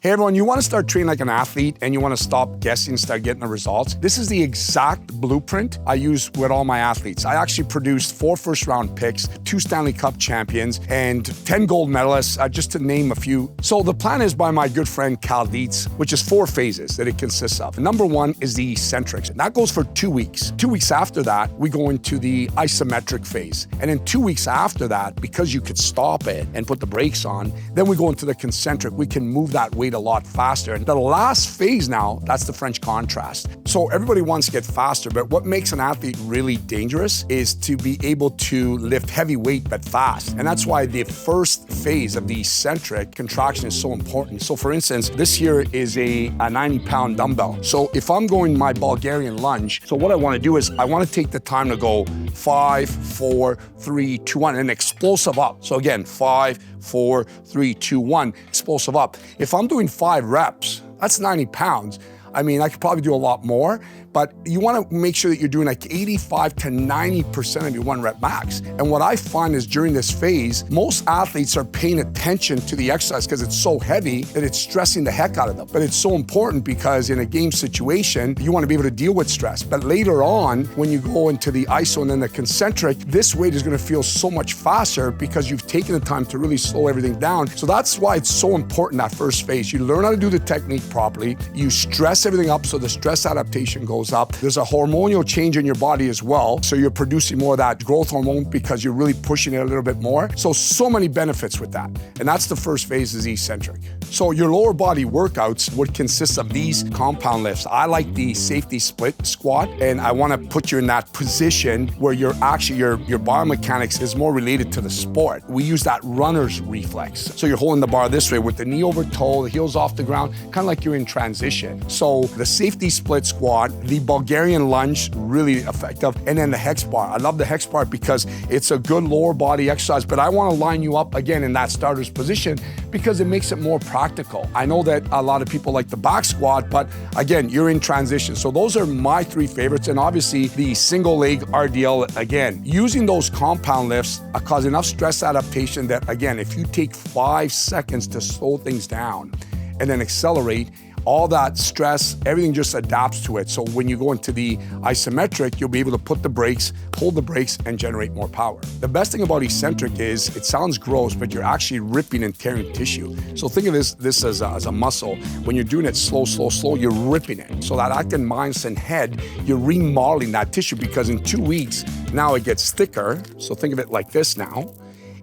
Hey everyone, you want to start training like an athlete and you want to stop guessing and start getting the results? This is the exact blueprint I use with all my athletes. I actually produced 4 first-round picks, 2 Stanley Cup champions, and 10 gold medalists, just to name a few. So the plan is by my good friend Cal Dietz, which is 4 phases that it consists of. Number 1 is the eccentric, and that goes for 2 weeks. 2 weeks after that, we go into the isometric phase. And then 2 weeks after that, because you could stop it and put the brakes on, then we go into the concentric. We can move that weight a lot faster. And the last phase now, that's the French contrast. So everybody wants to get faster, but what makes an athlete really dangerous is to be able to lift heavy weight but fast. And that's why the first phase of the eccentric contraction is so important. So for instance, this here is a 90-pound dumbbell. So if I'm going my Bulgarian lunge, so what I want to do is I want to take the time to go 5, 4, 3, 2, 1, and explosive up. So again, 5, 4, 3, 2, 1, explosive up. If I'm doing 5 reps, that's 90 pounds. I mean, I could probably do a lot more, but you want to make sure that you're doing like 85 to 90% of your 1 rep max. And what I find is during this phase, most athletes are paying attention to the exercise because it's so heavy that it's stressing the heck out of them. But it's so important because in a game situation, you want to be able to deal with stress. But later on, when you go into the iso and then the concentric, this weight is going to feel so much faster because you've taken the time to really slow everything down. So that's why it's so important, that first phase. You learn how to do the technique properly, you stress everything up so the stress adaptation goes up. There's a hormonal change in your body as well. So you're producing more of that growth hormone because you're really pushing it a little bit more. So many benefits with that. And that's the first phase, is eccentric. So your lower body workouts would consist of these compound lifts. I like the safety split squat, and I want to put you in that position where you're actually, your biomechanics is more related to the sport. We use that runner's reflex. So you're holding the bar this way with the knee over toe, the heels off the ground, kind of like you're in transition. So the safety split squat, the Bulgarian lunge, really effective, and then the hex bar. I love the hex bar because it's a good lower body exercise, but I want to line you up again in that starter's position because it makes it more practical. I know that a lot of people like the back squat, but again, you're in transition. So those are my 3 favorites, and obviously the single leg RDL, again, using those compound lifts cause enough stress adaptation that, again, if you take 5 seconds to slow things down and then accelerate, all that stress, everything just adapts to it. So when you go into the isometric, you'll be able to put the brakes, hold the brakes, and generate more power. The best thing about eccentric is, it sounds gross, but you're actually ripping and tearing tissue. So think of this as a muscle. When you're doing it slow, you're ripping it. So that actin, myosin head, you're remodeling that tissue because in 2 weeks, now it gets thicker. So think of it like this now.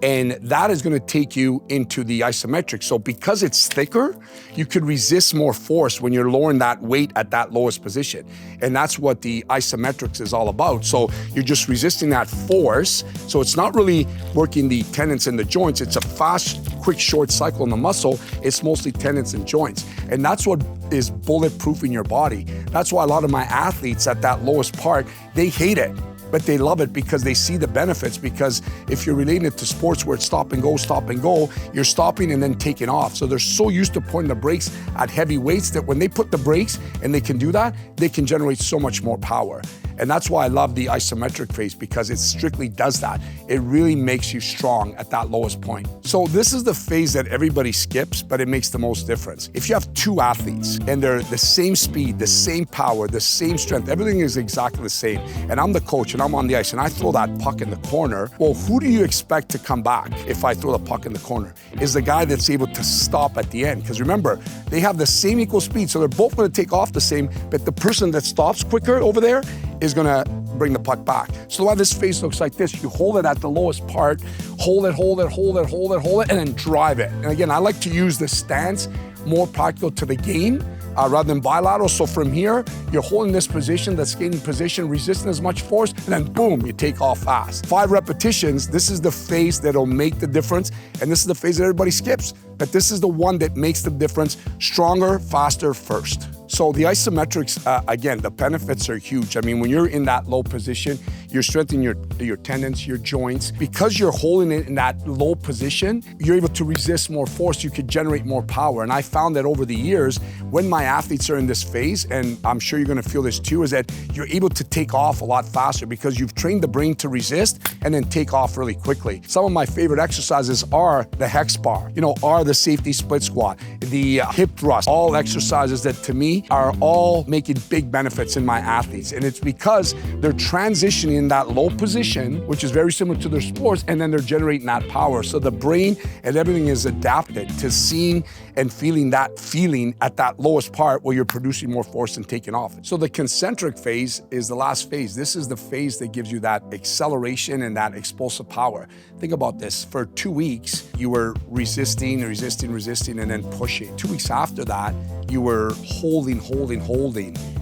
And that is going to take you into the isometric. So because it's thicker, you could resist more force when you're lowering that weight at that lowest position. And that's what the isometrics is all about. So you're just resisting that force. So it's not really working the tendons and the joints. It's a fast, quick, short cycle in the muscle. It's mostly tendons and joints. And that's what is bulletproof in your body. That's why a lot of my athletes at that lowest part, they hate it. But they love it because they see the benefits, because if you're relating it to sports where it's stop and go, you're stopping and then taking off. So they're so used to putting the brakes at heavy weights that when they put the brakes and they can do that, they can generate so much more power. And that's why I love the isometric phase, because it strictly does that. It really makes you strong at that lowest point. So this is the phase that everybody skips, but it makes the most difference. If you have 2 athletes and they're the same speed, the same power, the same strength, everything is exactly the same, and I'm the coach and I'm on the ice and I throw that puck in the corner, well, who do you expect to come back if I throw the puck in the corner? Is the guy that's able to stop at the end. Because remember, they have the same equal speed, so they're both going to take off the same, but the person that stops quicker over there is going to bring the puck back. So why this phase looks like this, you hold it at the lowest part, hold it, and then drive it. And again, I like to use the stance more practical to the game rather than bilateral. So from here, you're holding this position, that skating position, resisting as much force, and then boom, you take off fast. 5 repetitions, this is the phase that'll make the difference, and this is the phase that everybody skips. But this is the one that makes the difference stronger, faster, first. So the isometrics, again, the benefits are huge. I mean, when you're in that low position, you're strengthening your tendons, your joints. Because you're holding it in that low position, you're able to resist more force, you could generate more power. And I found that over the years, when my athletes are in this phase, and I'm sure you're gonna feel this too, is that you're able to take off a lot faster because you've trained the brain to resist and then take off really quickly. Some of my favorite exercises are the hex bar, are the safety split squat, the hip thrust, all exercises that to me are all making big benefits in my athletes. And it's because they're transitioning in that low position, which is very similar to their sports, and then they're generating that power. So the brain and everything is adapted to seeing and feeling that feeling at that lowest part where you're producing more force and taking off. So the concentric phase is the last phase. This is the phase that gives you that acceleration and that explosive power. Think about this. For 2 weeks, you were resisting, and then pushing. 2 weeks after that, you were holding,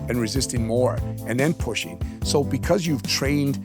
and resisting more, and then pushing. So because you've trained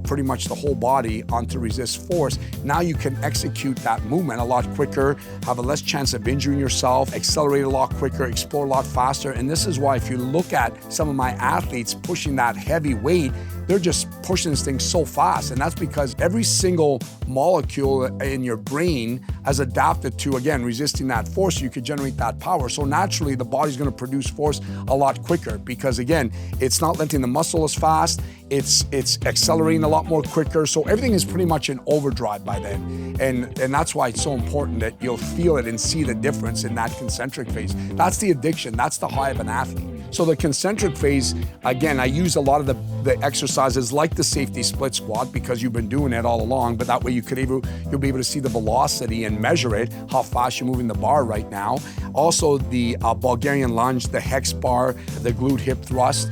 pretty much the whole body onto resist force, now you can execute that movement a lot quicker, have a less chance of injuring yourself, accelerate a lot quicker, explore a lot faster. And this is why if you look at some of my athletes pushing that heavy weight, they're just pushing this thing so fast. And that's because every single molecule in your brain has adapted to, again, resisting that force so you could generate that power. So naturally, the body's gonna produce force a lot quicker because, again, it's not letting the muscle as fast, it's accelerating a lot more quicker. So everything is pretty much in overdrive by then. And that's why it's so important that you'll feel it and see the difference in that concentric phase. That's the addiction, that's the high of an athlete. So the concentric phase, again, I use a lot of the exercises like the safety split squat because you've been doing it all along, but that way you'll be able to see the velocity and measure it, how fast you're moving the bar right now. Also the Bulgarian lunge, the hex bar, the glute hip thrust.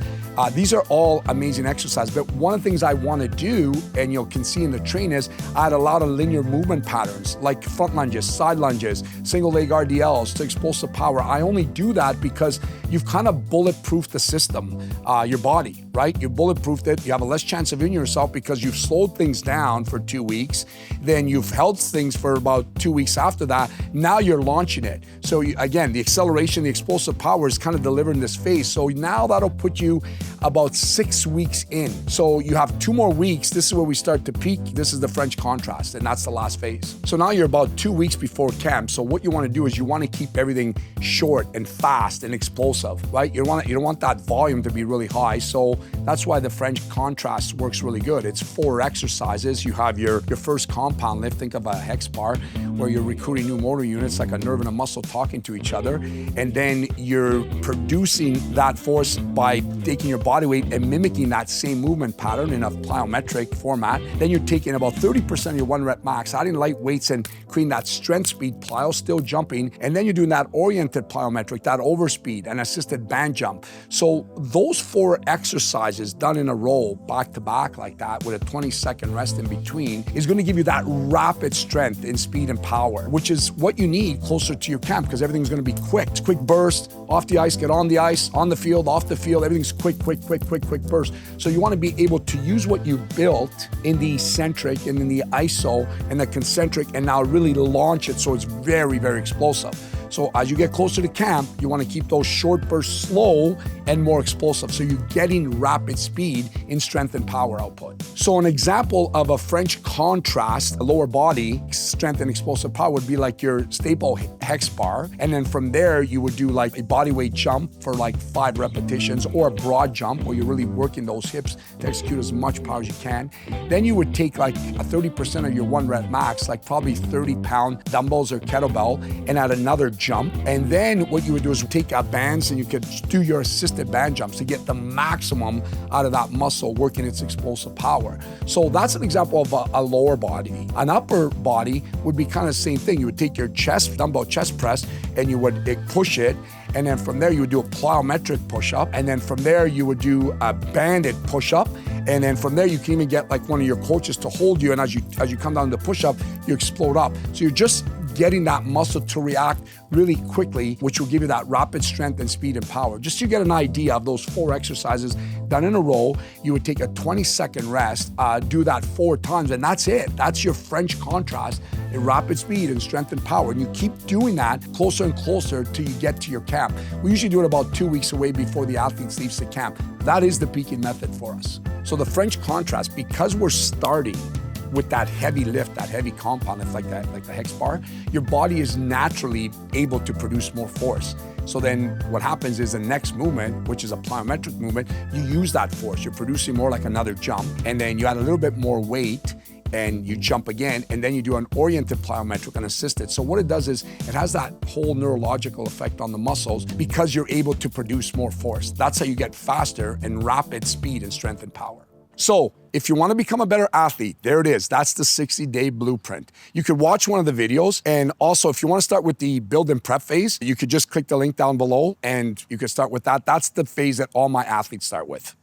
These are all amazing exercises, but one of the things I want to do, and you can see in the train, is I had a lot of linear movement patterns, like front lunges, side lunges, single leg RDLs to explosive power. I only do that because you've kind of bulletproofed the system, your body, right? You bulletproofed it, you have a less chance of injuring yourself because you've slowed things down for 2 weeks, then you've held things for about 2 weeks after that, now you're launching it. So again, the acceleration, the explosive power is kind of delivered in this phase. So now that'll put you about 6 weeks in. So you have 2 more weeks. This is where we start to peak. This is the French contrast, and that's the last phase. So now you're about 2 weeks before camp. So what you want to do is you want to keep everything short and fast and explosive, right? You don't want that volume to be really high. So that's why the French contrast works really good. It's 4 exercises. You have your first compound lift. Think of a hex bar where you're recruiting new motor units like a nerve and a muscle talking to each other. And then you're producing that force by taking your body weight and mimicking that same movement pattern in a plyometric format. Then you're taking about 30% of your 1 rep max, adding light weights and creating that strength speed plyo, still jumping. And then you're doing that oriented plyometric, that overspeed and assisted band jump. So those 4 exercises done in a row, back to back like that, with a 20-second rest in between, is gonna give you that rapid strength in speed and power, which is what you need closer to your camp because everything's gonna be quick. It's quick burst, off the ice, get on the ice, on the field, off the field, everything's quick burst. So you want to be able to use what you built in the eccentric and in the iso and the concentric and now really launch it so it's very, very explosive. So as you get closer to camp, you want to keep those short bursts slow and more explosive. So you're getting rapid speed in strength and power output. So an example of a French contrast, a lower body strength and explosive power would be like your staple hex bar. And then from there, you would do like a body weight jump for like 5 repetitions or a broad jump where you're really working those hips to execute as much power as you can. Then you would take like a 30% of your 1 rep max, like probably 30-pound dumbbells or kettlebell, and add another jump. And then what you would do is take bands and you could do your assisted band jumps to get the maximum out of that muscle working its explosive power. So that's an example of a lower body. An upper body would be kind of the same thing. You would take your chest, dumbbell chest press, and you would push it. And then from there, you would do a plyometric push-up. And then from there, you would do a banded push-up. And then from there, you can even get like one of your coaches to hold you. And as you come down to push-up, you explode up. So you're just getting that muscle to react really quickly, which will give you that rapid strength and speed and power. Just to get an idea of those 4 exercises done in a row, you would take a 20-second rest, do that 4 times, and that's it. That's your French contrast. at rapid speed and strength and power. And you keep doing that closer and closer till you get to your camp. We usually do it about 2 weeks away before the athlete leaves the camp. That is the peaking method for us. So the French contrast, because we're starting with that heavy lift, that heavy compound, it's like the hex bar, your body is naturally able to produce more force. So then what happens is the next movement, which is a plyometric movement, you use that force. You're producing more like another jump, and then you add a little bit more weight and you jump again, and then you do an oriented plyometric, an assisted. So what it does is it has that whole neurological effect on the muscles because you're able to produce more force. That's how you get faster and rapid speed and strength and power. So if you want to become a better athlete, there it is. That's the 60-day blueprint. You could watch one of the videos. And also, if you want to start with the build and prep phase, you could just click the link down below and you could start with that. That's the phase that all my athletes start with.